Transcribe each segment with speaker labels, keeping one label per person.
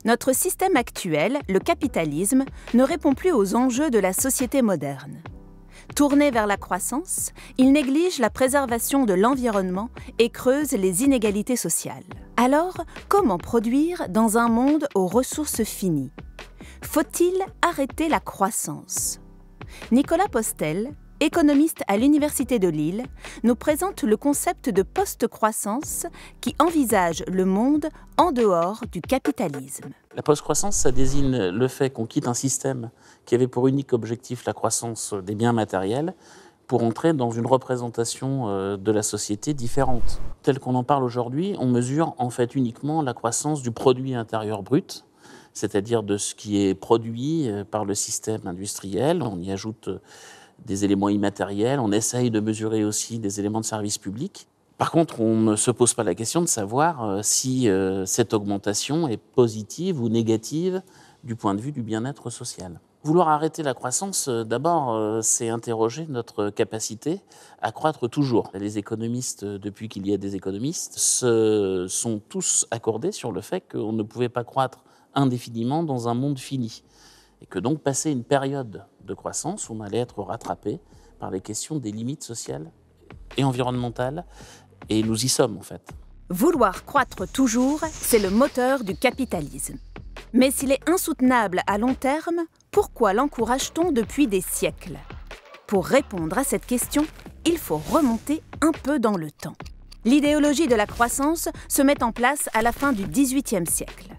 Speaker 1: Notre système actuel, le capitalisme, ne répond plus aux enjeux de la société moderne. Tourné vers la croissance, il néglige la préservation de l'environnement et creuse les inégalités sociales. Alors, comment produire dans un monde aux ressources finies? Faut-il arrêter la croissance? Nicolas Postel, économiste à l'Université de Lille, nous présente le concept de post-croissance qui envisage le monde en dehors du capitalisme.
Speaker 2: La post-croissance, ça désigne le fait qu'on quitte un système qui avait pour unique objectif la croissance des biens matériels pour entrer dans une représentation de la société différente. Tel qu'on en parle aujourd'hui, on mesure en fait uniquement la croissance du produit intérieur brut, c'est-à-dire de ce qui est produit par le système industriel. On y ajoute des éléments immatériels, on essaye de mesurer aussi des éléments de service public. Par contre, on ne se pose pas la question de savoir si cette augmentation est positive ou négative du point de vue du bien-être social. Vouloir arrêter la croissance, d'abord, c'est interroger notre capacité à croître toujours. Les économistes, depuis qu'il y a des économistes, se sont tous accordés sur le fait qu'on ne pouvait pas croître indéfiniment dans un monde fini. Et que donc, passer une période de croissance, on allait être rattrapé par les questions des limites sociales et environnementales. Et nous y sommes, en fait.
Speaker 1: Vouloir croître toujours, c'est le moteur du capitalisme. Mais s'il est insoutenable à long terme, pourquoi l'encourage-t-on depuis des siècles? Pour répondre à cette question, il faut remonter un peu dans le temps. L'idéologie de la croissance se met en place à la fin du XVIIIe siècle.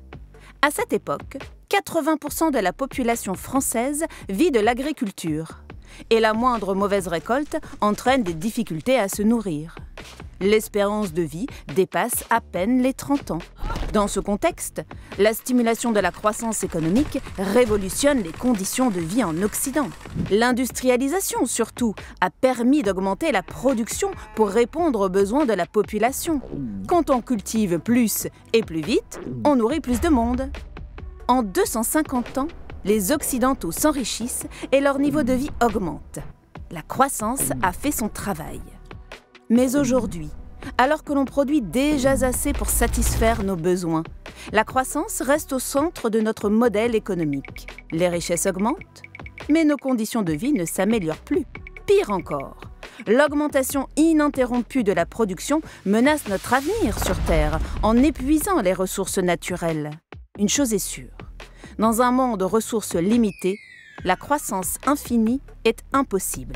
Speaker 1: À cette époque, 80% de la population française vit de l'agriculture. Et la moindre mauvaise récolte entraîne des difficultés à se nourrir. L'espérance de vie dépasse à peine les 30 ans. Dans ce contexte, la stimulation de la croissance économique révolutionne les conditions de vie en Occident. L'industrialisation, surtout, a permis d'augmenter la production pour répondre aux besoins de la population. Quand on cultive plus et plus vite, on nourrit plus de monde. En 250 ans, les Occidentaux s'enrichissent et leur niveau de vie augmente. La croissance a fait son travail. Mais aujourd'hui, alors que l'on produit déjà assez pour satisfaire nos besoins, la croissance reste au centre de notre modèle économique. Les richesses augmentent, mais nos conditions de vie ne s'améliorent plus. Pire encore, l'augmentation ininterrompue de la production menace notre avenir sur Terre en épuisant les ressources naturelles. Une chose est sûre, dans un monde aux ressources limitées, la croissance infinie est impossible.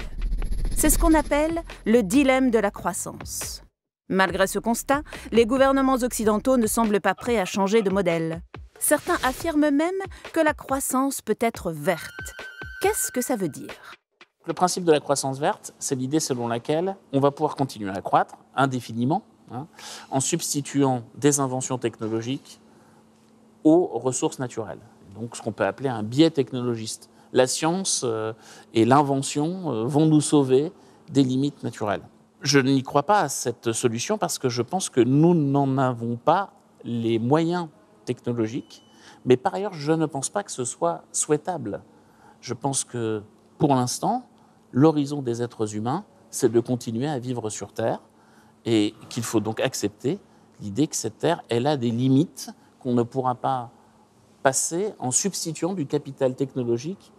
Speaker 1: C'est ce qu'on appelle le dilemme de la croissance. Malgré ce constat, les gouvernements occidentaux ne semblent pas prêts à changer de modèle. Certains affirment même que la croissance peut être verte. Qu'est-ce que ça veut dire?
Speaker 2: Le principe de la croissance verte, c'est l'idée selon laquelle on va pouvoir continuer à croître indéfiniment en substituant des inventions technologiques aux ressources naturelles. Donc ce qu'on peut appeler un biais technologiste. La science et l'invention vont nous sauver des limites naturelles. Je n'y crois pas à cette solution parce que je pense que nous n'en avons pas les moyens technologiques. Mais par ailleurs, je ne pense pas que ce soit souhaitable. Je pense que, pour l'instant, l'horizon des êtres humains, c'est de continuer à vivre sur Terre et qu'il faut donc accepter l'idée que cette Terre, elle a des limites qu'on ne pourra pas passer en substituant du capital technologique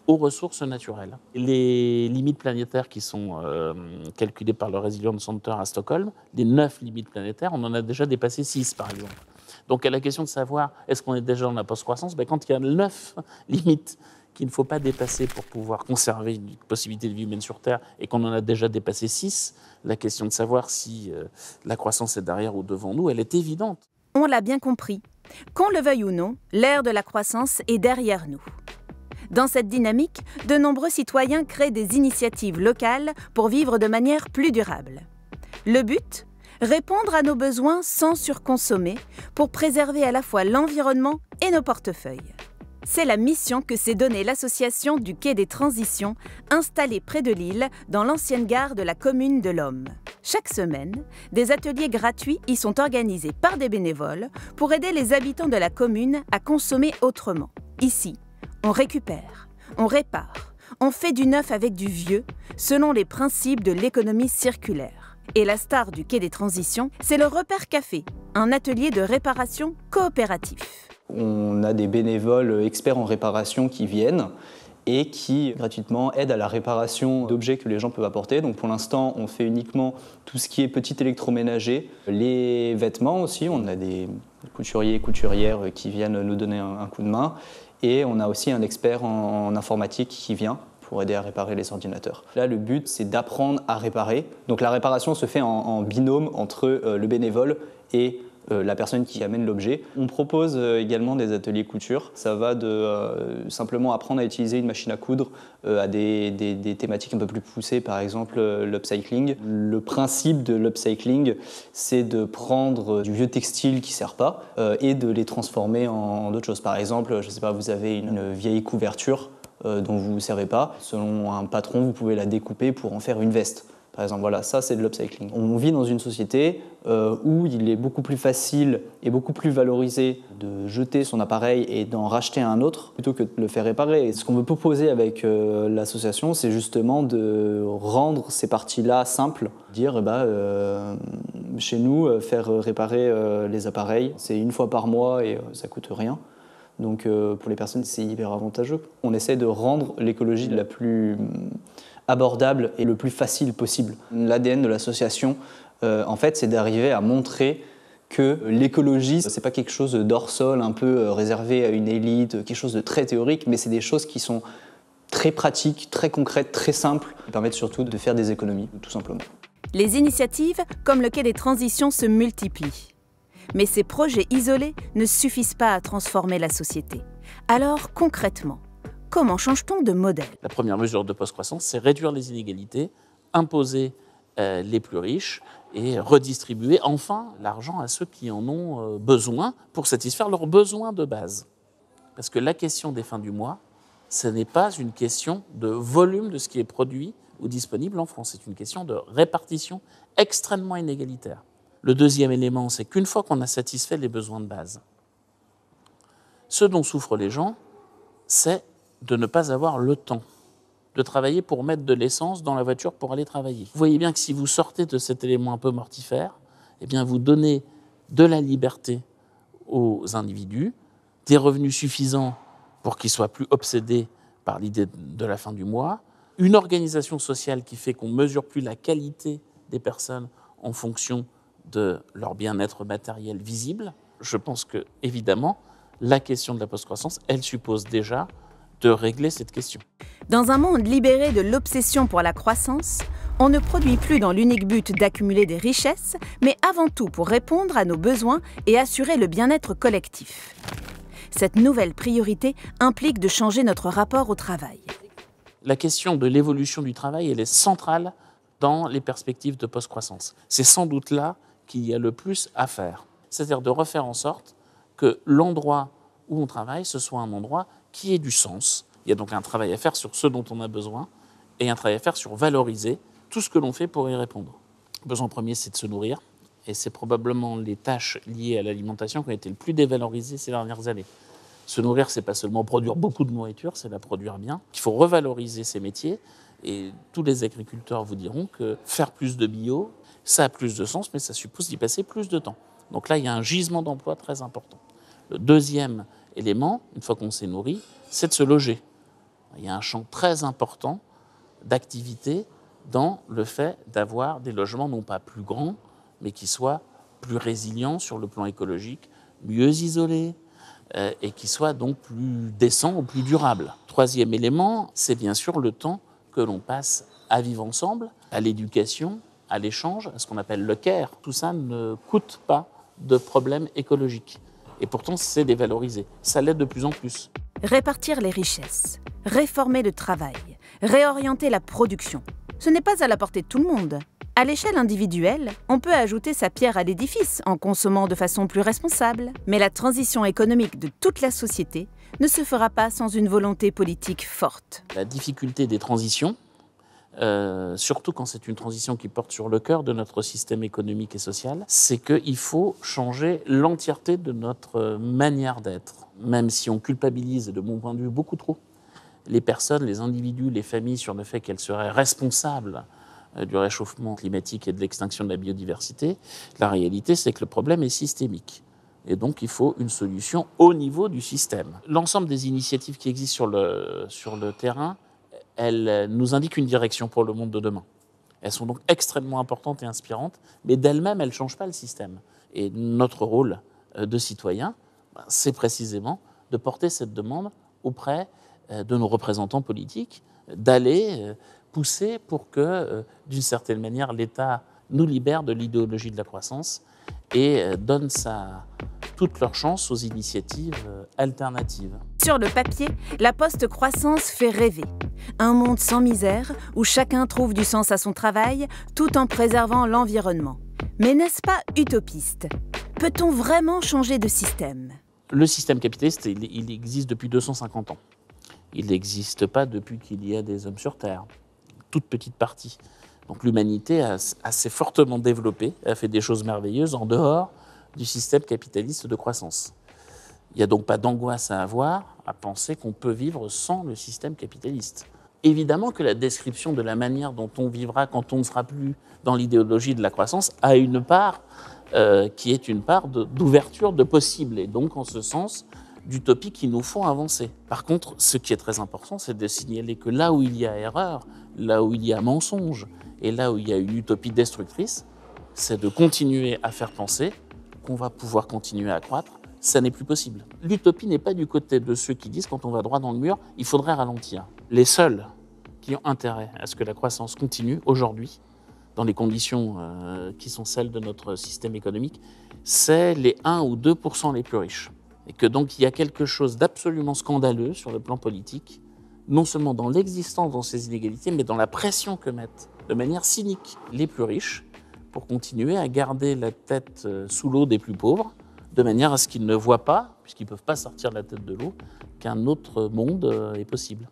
Speaker 2: aux ressources naturelles. Les limites planétaires qui sont calculées par le Resilience Center à Stockholm, les 9 limites planétaires, on en a déjà dépassé 6 par exemple. Donc à la question de savoir est-ce qu'on est déjà dans la post-croissance, quand il y a 9 limites qu'il ne faut pas dépasser pour pouvoir conserver une possibilité de vie humaine sur Terre et qu'on en a déjà dépassé 6, la question de savoir si la croissance est derrière ou devant nous, elle est évidente.
Speaker 1: On l'a bien compris. Qu'on le veuille ou non, l'ère de la croissance est derrière nous. Dans cette dynamique, de nombreux citoyens créent des initiatives locales pour vivre de manière plus durable. Le but ? Répondre à nos besoins sans surconsommer pour préserver à la fois l'environnement et nos portefeuilles. C'est la mission que s'est donnée l'association du Quai des Transitions, installée près de Lille, dans l'ancienne gare de la commune de l'Homme. Chaque semaine, des ateliers gratuits y sont organisés par des bénévoles pour aider les habitants de la commune à consommer autrement. Ici, on récupère, on répare, on fait du neuf avec du vieux, selon les principes de l'économie circulaire. Et la star du Quai des Transitions, c'est le Repère Café, un atelier de réparation coopératif.
Speaker 3: On a des bénévoles experts en réparation qui viennent et qui gratuitement aident à la réparation d'objets que les gens peuvent apporter. Donc pour l'instant, on fait uniquement tout ce qui est petit électroménager, les vêtements aussi. On a des couturiers et couturières qui viennent nous donner un coup de main. Et on a aussi un expert en informatique qui vient pour aider à réparer les ordinateurs. Là, le but, c'est d'apprendre à réparer. Donc la réparation se fait en binôme entre le bénévole et la personne qui amène l'objet. On propose également des ateliers couture. Ça va de simplement apprendre à utiliser une machine à coudre à des thématiques un peu plus poussées, par exemple l'upcycling. Le principe de l'upcycling, c'est de prendre du vieux textile qui ne sert pas et de les transformer en d'autres choses. Par exemple, je ne sais pas, vous avez une vieille couverture dont vous ne vous servez pas. Selon un patron, vous pouvez la découper pour en faire une veste. Par exemple, voilà, ça c'est de l'upcycling. On vit dans une société où il est beaucoup plus facile et beaucoup plus valorisé de jeter son appareil et d'en racheter un autre plutôt que de le faire réparer. Et ce qu'on veut proposer avec l'association, c'est justement de rendre ces parties-là simples. Dire, chez nous, faire réparer les appareils, c'est une fois par mois et ça ne coûte rien. Donc pour les personnes, c'est hyper avantageux. On essaie de rendre l'écologie la plus abordable et le plus facile possible. L'ADN de l'association, en fait, c'est d'arriver à montrer que l'écologie, c'est pas quelque chose d'hors sol, un peu réservé à une élite, quelque chose de très théorique, mais c'est des choses qui sont très pratiques, très concrètes, très simples, qui permettent surtout de faire des économies, tout simplement.
Speaker 1: Les initiatives, comme le Quai des Transitions, se multiplient. Mais ces projets isolés ne suffisent pas à transformer la société. Alors, concrètement, comment change-t-on de modèle?
Speaker 2: La première mesure de post-croissance, c'est réduire les inégalités, imposer les plus riches et redistribuer enfin l'argent à ceux qui en ont besoin pour satisfaire leurs besoins de base. Parce que la question des fins du mois, ce n'est pas une question de volume de ce qui est produit ou disponible en France, c'est une question de répartition extrêmement inégalitaire. Le deuxième élément, c'est qu'une fois qu'on a satisfait les besoins de base, ce dont souffrent les gens, c'est de ne pas avoir le temps de travailler pour mettre de l'essence dans la voiture pour aller travailler. Vous voyez bien que si vous sortez de cet élément un peu mortifère, eh bien vous donnez de la liberté aux individus, des revenus suffisants pour qu'ils soient plus obsédés par l'idée de la fin du mois, une organisation sociale qui fait qu'on ne mesure plus la qualité des personnes en fonction de leur bien-être matériel visible. Je pense que, évidemment, la question de la post-croissance, elle suppose déjà de régler cette question.
Speaker 1: Dans un monde libéré de l'obsession pour la croissance, on ne produit plus dans l'unique but d'accumuler des richesses, mais avant tout pour répondre à nos besoins et assurer le bien-être collectif. Cette nouvelle priorité implique de changer notre rapport au travail.
Speaker 2: La question de l'évolution du travail, elle est centrale dans les perspectives de post-croissance. C'est sans doute là qu'il y a le plus à faire. C'est-à-dire de refaire en sorte que l'endroit où on travaille, ce soit un endroit qui ait du sens. Il y a donc un travail à faire sur ce dont on a besoin et un travail à faire sur valoriser tout ce que l'on fait pour y répondre. Le besoin premier, c'est de se nourrir et c'est probablement les tâches liées à l'alimentation qui ont été le plus dévalorisées ces dernières années. Se nourrir, c'est pas seulement produire beaucoup de nourriture, c'est la produire bien. Il faut revaloriser ces métiers et tous les agriculteurs vous diront que faire plus de bio, ça a plus de sens, mais ça suppose d'y passer plus de temps. Donc là, il y a un gisement d'emploi très important. Le deuxième élément, une fois qu'on s'est nourri, c'est de se loger. Il y a un champ très important d'activité dans le fait d'avoir des logements non pas plus grands, mais qui soient plus résilients sur le plan écologique, mieux isolés, et qui soient donc plus décents ou plus durables. Troisième élément, c'est bien sûr le temps que l'on passe à vivre ensemble, à l'éducation, à l'échange, à ce qu'on appelle le care. Tout ça ne coûte pas de problème écologique. Et pourtant, c'est dévalorisé. Ça l'est de plus en plus.
Speaker 1: Répartir les richesses, réformer le travail, réorienter la production. Ce n'est pas à la portée de tout le monde. À l'échelle individuelle, on peut ajouter sa pierre à l'édifice en consommant de façon plus responsable. Mais la transition économique de toute la société ne se fera pas sans une volonté politique forte.
Speaker 2: La difficulté des transitions, surtout quand c'est une transition qui porte sur le cœur de notre système économique et social, c'est qu'il faut changer l'entièreté de notre manière d'être. Même si on culpabilise, de mon point de vue, beaucoup trop, les personnes, les individus, les familles sur le fait qu'elles seraient responsables du réchauffement climatique et de l'extinction de la biodiversité, la réalité c'est que le problème est systémique. Et donc, il faut une solution au niveau du système. L'ensemble des initiatives qui existent sur le terrain, elles nous indiquent une direction pour le monde de demain. Elles sont donc extrêmement importantes et inspirantes, mais d'elles-mêmes, elles ne changent pas le système. Et notre rôle de citoyen, c'est précisément de porter cette demande auprès de nos représentants politiques, d'aller pousser pour que, d'une certaine manière, l'État nous libère de l'idéologie de la croissance et donne toute leur chance aux initiatives alternatives.
Speaker 1: Sur le papier, la post-croissance fait rêver. Un monde sans misère, où chacun trouve du sens à son travail, tout en préservant l'environnement. Mais n'est-ce pas utopiste? Peut-on vraiment changer de système?
Speaker 2: Le système capitaliste, il existe depuis 250 ans. Il n'existe pas depuis qu'il y a des hommes sur Terre. Toute petite partie. Donc l'humanité s'est fortement développée, a fait des choses merveilleuses en dehors du système capitaliste de croissance. Il n'y a donc pas d'angoisse à avoir à penser qu'on peut vivre sans le système capitaliste. Évidemment que la description de la manière dont on vivra quand on ne sera plus dans l'idéologie de la croissance a une part qui est une part d'ouverture de possible, et donc en ce sens d'utopie qui nous font avancer. Par contre, ce qui est très important, c'est de signaler que là où il y a erreur, là où il y a mensonge, et là où il y a une utopie destructrice, c'est de continuer à faire penser qu'on va pouvoir continuer à croître. Ça n'est plus possible. L'utopie n'est pas du côté de ceux qui disent quand on va droit dans le mur, il faudrait ralentir. Les seuls qui ont intérêt à ce que la croissance continue aujourd'hui, dans les conditions qui sont celles de notre système économique, c'est les 1 ou 2% les plus riches. Et que donc il y a quelque chose d'absolument scandaleux sur le plan politique, non seulement dans l'existence de ces inégalités, mais dans la pression que mettent de manière cynique les plus riches pour continuer à garder la tête sous l'eau des plus pauvres, de manière à ce qu'ils ne voient pas, puisqu'ils ne peuvent pas sortir la tête de l'eau, qu'un autre monde est possible.